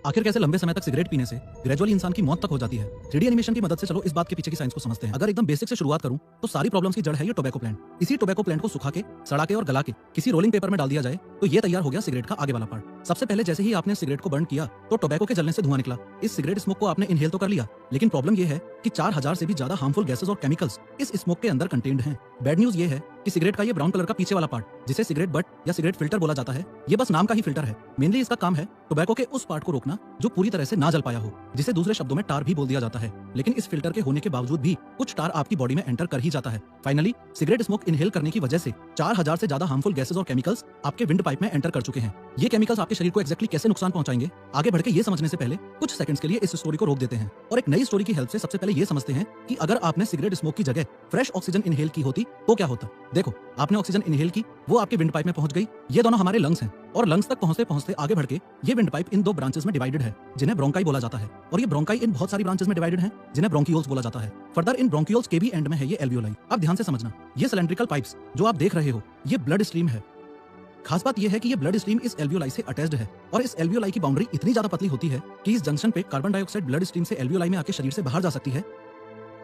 आखिर कैसे लंबे समय तक सिगरेट पीने से ग्रेजुअली इंसान की मौत तक हो जाती है। 3D एनिमेशन की मदद से चलो इस बात के पीछे की साइंस को समझते हैं। अगर एकदम बेसिक से शुरुआत करूं तो सारी प्रॉब्लम्स की जड़ है ये टोबैको प्लांट। इसी टोबैको प्लांट को सुखा के, सड़ा के और गला के किसी रोलिंग पेपर में डाल दिया जाए तो ये तैयार हो गया सिगरेट का आगे वाला पार्ट। सबसे पहले जैसे ही आपने सिगरेट को बर्न किया तो टोबैको के जलने से धुआं निकला। इस सिगरेट स्मोक को आपने इनहेल तो कर लिया, लेकिन प्रॉब्लम ये है कि 4000 से भी ज्यादा हार्मफुल गैसेस और केमिकल्स इस स्मोक के अंदर कंटेन्ड हैं। बैड न्यूज ये है कि सिगरेट का ये ब्राउन कलर का पीछे वाला पार्ट, जिसे सिगरेट बट या सिगरेट फिल्टर बोला जाता है, ये बस नाम का ही फिल्टर है। मेनली इसका काम है टोबैको के उस पार्ट को रोकना जो पूरी तरह से ना जल पाया हो, जिसे दूसरे शब्दों में टार भी बोल दिया जाता है। लेकिन इस फिल्टर के होने के बावजूद भी कुछ टार आपकी बॉडी में एंटर कर ही जाता है। फाइनली सिगरेट स्मोक इनहेल करने की वजह से 4000 से ज्यादा हार्मफुल गैसेस और केमिकल्स आपके विंड पाइप में एंटर कर चुके हैं। ये केमिकल्स आपके शरीर को एक्जैक्टली कैसे नुकसान पहुंचाएंगे, आगे बढ़ के ये समझने से पहले कुछ सेकंड्स के लिए इस स्टोरी को रोक देते हैं और एक नई स्टोरी की हेल्प से सबसे पहले ये समझते हैं कि अगर आपने सिगरेट स्मोक की जगह फ्रेश ऑक्सीजन इनहेल की होती तो क्या होता। देखो, आपने ऑक्सीजन इनहेल की, वो आपके विंड पाइप में पहुंच गई। ये दोनों हमारे लंग्स हैं और लंग्स तक पहुंचते पहुंचते आगे बढ़ के ये विंड पाइप इन दो ब्रांचेस में डिवाइडेड है, जिन्हें ब्रोंकाई बोला जाता है। और ये ब्रोंकाई इन बहुत सारी ब्रांचेस में डिवाइडेड हैं, जिन्हें ब्रोंकियोल्स बोला जाता है। फर्दर इन ब्रोंकियोल्स के भी एंड में है ये एल्वियोलाई। अब ध्यान से समझना, ये सिलेंड्रिकल पाइप्स जो आप देख रहे हो, ये ब्लड स्ट्रीम है। खास बात यह है कि ये ब्लड स्ट्रीम इस एल्वियोलाई से अटैच्ड है और इस एल्वियोलाई की बाउंड्री इतनी ज्यादा पतली होती है कि इस जंक्शन पे कार्बन डाइऑक्साइड ब्लड स्ट्रीम से एल्वियोलाई में आके शरीर से बाहर जा सकती है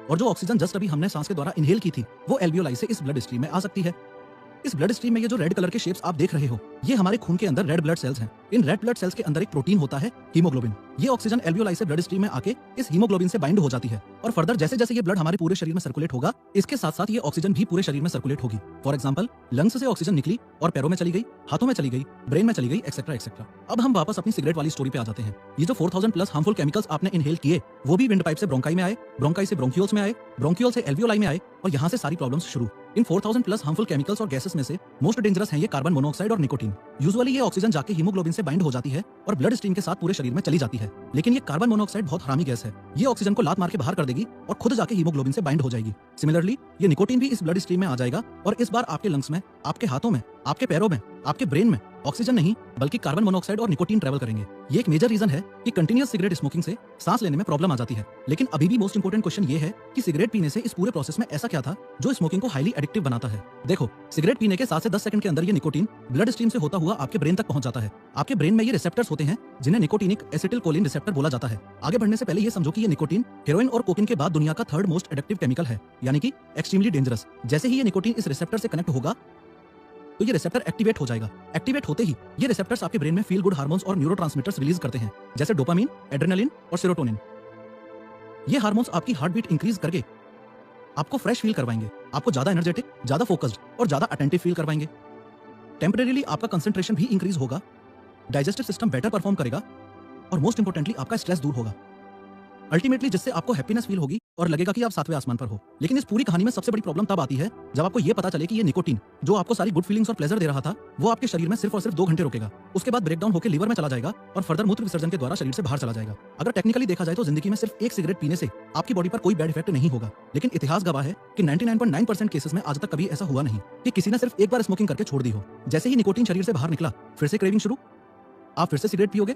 और जो ऑक्सीजन जस्ट अभी हमने सांस के द्वारा इनहेल की थी वो एल्वियोलाई से इस ब्लड स्ट्रीम में आ सकती है। इस ब्लड स्ट्रीम में ये जो रेड कलर के शेप्स आप देख रहे हो, ये हमारे खून के अंदर रेड ब्लड सेल्स हैं। इन रेड ब्लड सेल्स के अंदर एक प्रोटीन होता है, हीमोग्लोबिन। ये ऑक्सीजन एल्वियोलाई से ब्लड स्ट्रीम में आके इस हीमोग्लोबिन से बाइंड हो जाती है और फर्दर जैसे जैसे ये ब्लड हमारे पूरे शरीर में सर्कुलेट होगा, इसके साथ साथ ये ऑक्सीजन भी पूरे शरीर में सर्कुलेट होगी। फॉर एग्जांपल, लंग्स से ऑक्सीजन निकली और पैरों में चली गई, हाथों में चली गई, ब्रेन में चली गई, एक्सेट्रा एक्सेट्रा। अब हम वापस अपनी सिगरेट वाली स्टोरी पे आ जाते हैं। ये जो 4000 प्लस हार्मफुल केमिकल्स आपने इनहेल किए, वो भी विंड पाइप से ब्रोंकाई में आए, ब्रोंकाई से ब्रोंकियोल्स में आए, ब्रोंकियोल से एल्वियोलाई में आए और यहाँ से सारी प्रॉब्लम्स शुरू। इन 4000 प्लस हार्मफुल केमिकल्स और गैसेस में से मोस्ट डेंजरस हैं ये कार्बन मोनोऑक्साइड और निकोटीन। यूजुअली ये ऑक्सीजन जाके हीमोग्लोबिन से बाइंड हो जाती है और ब्लड स्ट्रीम के साथ पूरे शरीर में चली जाती है। लेकिन ये कार्बन मोनोऑक्साइड बहुत हरामी गैस है, ये ऑक्सीजन को लात मार के बाहर कर देगी और खुद जाके हीमोग्लोबिन से बाइंड हो जाएगी। सिमिलरली ये निकोटीन भी इस ब्लड स्ट्रीम में आ जाएगा और इस बार आपके लंग्स में, आपके हाथों में, आपके पैरों में, आपके ब्रेन में ऑक्सीजन नहीं बल्कि कार्बन मोनोऑक्साइड और निकोटीन ट्रैवल करेंगे। ये एक मेजर रीजन है कि कंटिन्यूअस सिगरेट स्मोकिंग से सांस लेने में प्रॉब्लम आ जाती है। लेकिन अभी भी मोस्ट इंपोर्टेंट क्वेश्चन ये है कि सिगरेट पीने से इस पूरे प्रोसेस में ऐसा क्या था जो स्मोकिंग को हाईली एडिक्टिव बनाता है। देखो, सिगरेट पीने के 7 से 10 सेकंड के अंदर ये निकोटीन ब्लड स्ट्रीम से होता हुआ आपके ब्रेन तक पहुंच जाता है। आपके ब्रेन में ये रिसेप्टर्स होते हैं जिन्हें निकोटिनिक एसिटिलकोलिन रिसेप्टर बोला जाता है। आगे बढ़ने से पहले ये समझो कि ये निकोटीन हेरोइन और कोकीन के बाद दुनिया का थर्ड मोस्ट एडिक्टिव केमिकल है, यानी कि एक्सट्रीमली डेंजरस। जैसे ही ये निकोटीन इस रिसेप्टर से कनेक्ट होगा तो ये रिसेप्टर एक्टिवेट हो जाएगा। एक्टिवेट होते ही ये रिसेप्टर्स आपके ब्रेन में फील गुड हार्मोन्स और न्यूरोट्रांसमीटर्स रिलीज करते हैं, जैसे डोपामिन, एड्रेनालिन और सेरोटोनिन। ये हार्मोन्स आपकी हार्ट बीट इंक्रीज करके आपको फ्रेश फील करवाएंगे, आपको ज्यादा एनर्जेटिक, ज्यादा फोकस्ड और ज्यादा अटेंटिव फील करवाएंगे। टेम्परेरीली आपका कंसंट्रेशन भी इंक्रीज होगा, डाइजेस्टिव सिस्टम बेटर परफॉर्म करेगा और मोस्ट इंपोर्टेंटली आपका स्ट्रेस दूर होगा। अल्टीमेटली जिससे आपको हैप्पीनेस फील होगी और लगेगा कि आप सातवें आसमान पर हो। लेकिन इस पूरी कहानी में सबसे बड़ी प्रॉब्लम तब आती है जब आपको ये पता चले कि ये निकोटीन जो आपको सारी गुड फीलिंग्स और प्लेजर दे रहा था, वो आपके शरीर में सिर्फ और सिर्फ 2 घंटे रुकेगा। उसके बाद ब्रेकडाउन होकर लीवर में चला जाएगा और फर्दर मूत्र विसर्जन के द्वारा शरीर से बाहर चला जाएगा। अगर टेक्निकली देखा जाए तो जिंदगी में सिर्फ एक सिगरेट पीने से आपकी बॉडी पर कोई बैड इफेक्ट नहीं होगा, लेकिन इतिहास गवाह है कि 99.9% केसेस में आज तक कभी ऐसा हुआ नहीं कि किसी ने सिर्फ एक बार स्मोकिंग करके छोड़ दी हो। जैसे ही निकोटीन शरीर से बाहर निकला, फिर से क्रेविंग शुरू, आप फिर से सिगरेट पियोगे।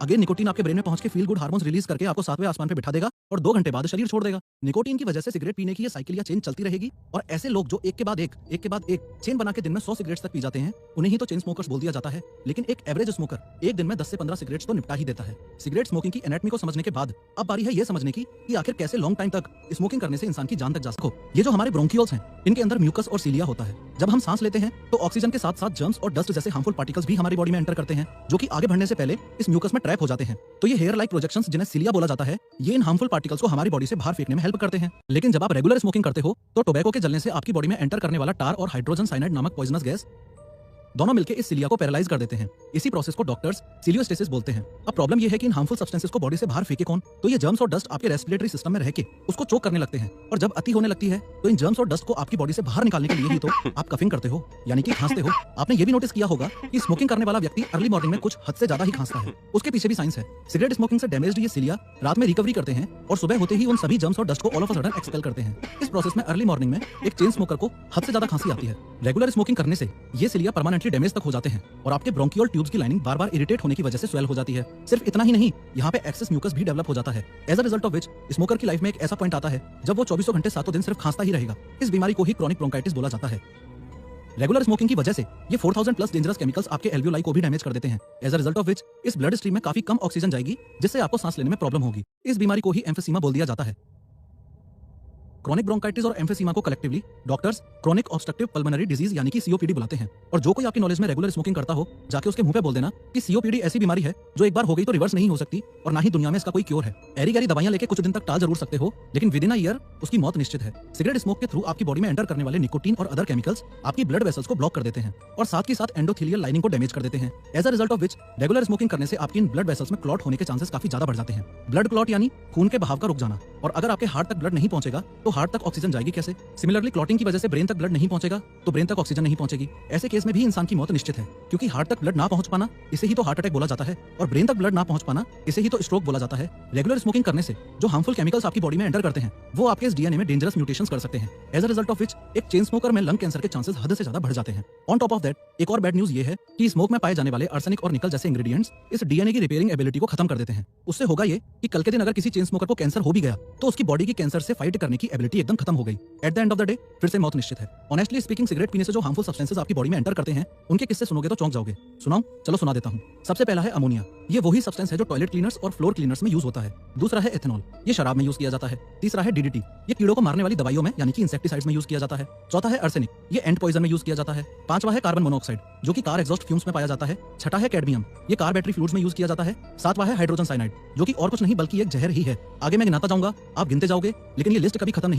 अगेन निकोटीन आपके ब्रेन में पहुंच के फील गुड हार्मोन्स रिलीज करके आपको सातवें आसमान पे बिठा देगा और 2 घंटे बाद शरीर छोड़ देगा। निकोटीन की वजह से सिगरेट पीने की ये साइकिल या चेन चलती रहेगी और ऐसे लोग जो एक के बाद एक चेन बना के दिन में 100 सिगरेट्स तक पी जाते हैं, उन्हें ही तो चेन स्मोकर्स बोल दिया जाता है। लेकिन एक एवरेज स्मोकर एक दिन में 10 से 15 सिगरेट्स तो निपटा ही देता है। सिगरेट स्मोकिंग की एनाटॉमी को समझने के बाद अब बारी है ये समझने की कि आखिर कैसे लॉन्ग टाइम तक स्मोकिंग करने से इंसान की जान तक जा सको। ये जो हमारे ब्रोंकियोल्स हैं, इनके अंदर म्यूकस और सीलिया होता है। जब हम सांस लेते हैं तो ऑक्सीजन के साथ साथ जर्म्स और डस्ट जैसे हार्मफुल पार्टिकल्स भी हमारी बॉडी में एंटर करते हैं, जो कि आगे बढ़ने से पहले इस म्यूकस में ट्रैप हो जाते हैं। तो ये हेयर लाइक प्रोजेक्शंस जिन्हें सीलिया बोला जाता है, ये इन हार्मफुल पार्टिकल्स को हमारी बॉडी से बाहर फेंकने में हेल्प करते हैं। लेकिन जब आप रेगुलर स्मोकिंग करते हो तो टोबैको के जलने से आपकी बॉडी में एंटर करने वाला टार और हाइड्रोजन साइनाइड नामक पॉइजनस गैस दोनों मिलकर इस सीलिया को पैरालाइज कर देते हैं। इसी प्रोसेस को डॉक्टर्स सीलियोस्टेसिस बोलते हैं। अब प्रॉब्लम यह है कि इन हार्मफुल सब्सटेंसेस को बॉडी से बाहर फेंके कौन? तो ये जर्म्स और डस्ट आपके रेस्पिरेटरी सिस्टम में रह के उसको चोक करने लगते हैं और जब अति होने लगती है तो इन जर्म्स और डस्ट को आपकी बॉडी से बाहर निकालने के लिए ही तो आप कफिंग करते हो, यानी कि खांसते हो। आपने ये भी नोटिस किया होगा कि स्मोकिंग करने वाला व्यक्ति अर्ली मॉर्निंग में कुछ हद से ज्यादा ही खांसता है। उसके पीछे भी साइंस है। सिगरेट स्मोकिंग से डैमेज्ड ये सीलिया रात में रिकवरी करते हैं और सुबह होते ही उन सभी जर्म्स और डस्ट को all of a sudden expel करते हैं। इस प्रोसेस में अर्ली मॉर्निंग में एक चेन स्मोकर को हद से ज्यादा खांसी आती है। रेगुलर स्मोकिंग करने से ये सीलिया परमानेंटली डैमेज तक हो जाते हैं और आपके ब्रोंकियल ट्यूब्स की लाइनिंग बार-बार इरिटेट होने की वजह से स्वेल हो जाती है। सिर्फ इतना ही नहीं, यहाँ पे एक्सेस म्यूकस भी डेवलप हो जाता है। As a result of which smoker की लाइफ में एक ऐसा पॉइंट आता है जब वो 24 घंटे 7 दिन सिर्फ खांसता ही रहेगा। इस बीमारी को ही क्रॉनिक ब्रोंकाइटिस बोला जाता है। रेगुलर स्मोकिंग की वजह से ये 4000 प्लस डेंजरस केमिकल्स आपके एल्वियोलाई को भी डैमेज कर देते हैं। As a result of which इस ब्लड स्ट्रीम में काफी कम ऑक्सीजन जाएगी, जिससे आपको सांस लेने में प्रॉब्लम होगी। इस बीमारी को ही एम्फीसीमा बोल दिया जाता है। क्रोनिक ब्रोंकाइटिस और एम्फीसीमा को collectively doctors chronic obstructive pulmonary disease यानी कि सीओपीडी बुलाते हैं। और जो कोई आपकी नॉलेज में रेगुलर स्मोकिंग करता हो, जाके उसके मुंह पे बोल देना कि सीओपीडी ऐसी बीमारी है जो एक बार हो गई तो रिवर्स नहीं हो सकती और ना ही दुनिया में इसका कोई क्योर है। एरी गैरी दवाइयां लेके कुछ दिन तक टाल जरूर सकते हो, लेकिन विद इन अ ईयर उसकी मौत निश्चित है। सिगरेट स्मोक के थ्रू आपकी बॉडी में एंटर करने वाले निकोटीन और अदर केमिकल्स आपकी ब्लड वेसल्स को ब्लॉक कर देते हैं और साथ ही साथ एंडोथेलियल लाइनिंग को डैमेज कर देते हैं। As a result of which regular smoking करने से आपकी इन ब्लड वेसल्स में क्लॉट होने के चांसेस काफी ज्यादा बढ़ जाते हैं। ब्लड क्लॉट यानी खून के बहाव का रुक जाना। और अगर आपके हार्ट तक ब्लड नहीं पहुंचेगा तो हार्ट तक ऑक्सीजन जाएगी कैसे? सिमिलरली क्लॉटिंग की वजह से ब्रेन तक ब्लड नहीं पहुंचेगा तो ब्रेन तक ऑक्सीजन नहीं पहुंचेगी। ऐसे केस में भी इंसान की मौत निश्चित है, क्योंकि हार्ट तक ब्लड ना पहुंच पाना इसे ही तो हार्ट अटैक बोला जाता है और ब्रेन तक ब्लड ना पहुंच पाना इसे ही तो स्ट्रोक बोला जाता है। रेगुलर स्मोकिंग करने से जो हार्मफुल केमिकल्स आपकी बॉडी में एंटर करते हैं वो आपके इस डीएनए में डेंजरस म्यूटेशंस कर सकते हैं। As a result of which एक चेन स्मोकर में लंग कैंसर के चांसेस हद से ज्यादा बढ़ जाते हैं। ऑन टॉप ऑफ दैट एक और बैड न्यूज ये है कि स्मोक में पाए जाने वाले आर्सेनिक और निकल जैसे इंग्रेडिएंट्स इस डीएनए की रिपेयरिंग एबिलिटी को खत्म कर देते हैं। उससे होगा ये कि कल के दिन अगर किसी चेन स्मोकर को कैंसर हो भी गया तो उसकी बॉडी की कैंसर से फाइट करने की एबिलिटी एकदम खत्म हो गई। At the end of the day फिर से मौत निश्चित है। ऑनेस्टली स्पीकिंग सिगरेट पीने से जो हार्मफुल सब्सटेंसेस आपकी बॉडी में एंटर करते हैं उनके किस्से सुनोगे तो चौंक जाओगे। सुनाऊं? चलो सुना देता हूँ। सबसे पहला है अमोनिया। ये वही सब्सटेंस है जो टॉयलेट क्लीनर्स और फ्लोर क्लीनर्स में यूज होता है। दूसरा है एथेनॉल। ये शराब में यूज किया जाता है। तीसरा है डीडीटी। ये कीड़ों को मारने वाली दवाइयों में यानी कि इंसेक्टिसाइड्स में यूज किया जाता है। चौथा है आर्सेनिक। ये एंड पॉइजन में यूज किया जाता है। पांचवा है कार्बन मोनोऑक्साइड जो कि कार एग्जॉस्ट फ्यूम्स में पाया जाता है। छठा है कैडमियम। ये कार बैटरी फ्लूइड्स में यूज किया जाता है। सातवां है हाइड्रोजन साइनाइड जो कि और कुछ नहीं बल्कि एक जहर ही है। आगे मैं गिनाता जाऊंगा, आप गिनते जाओगे, लेकिन ये लिस्ट कभी खत्म नहीं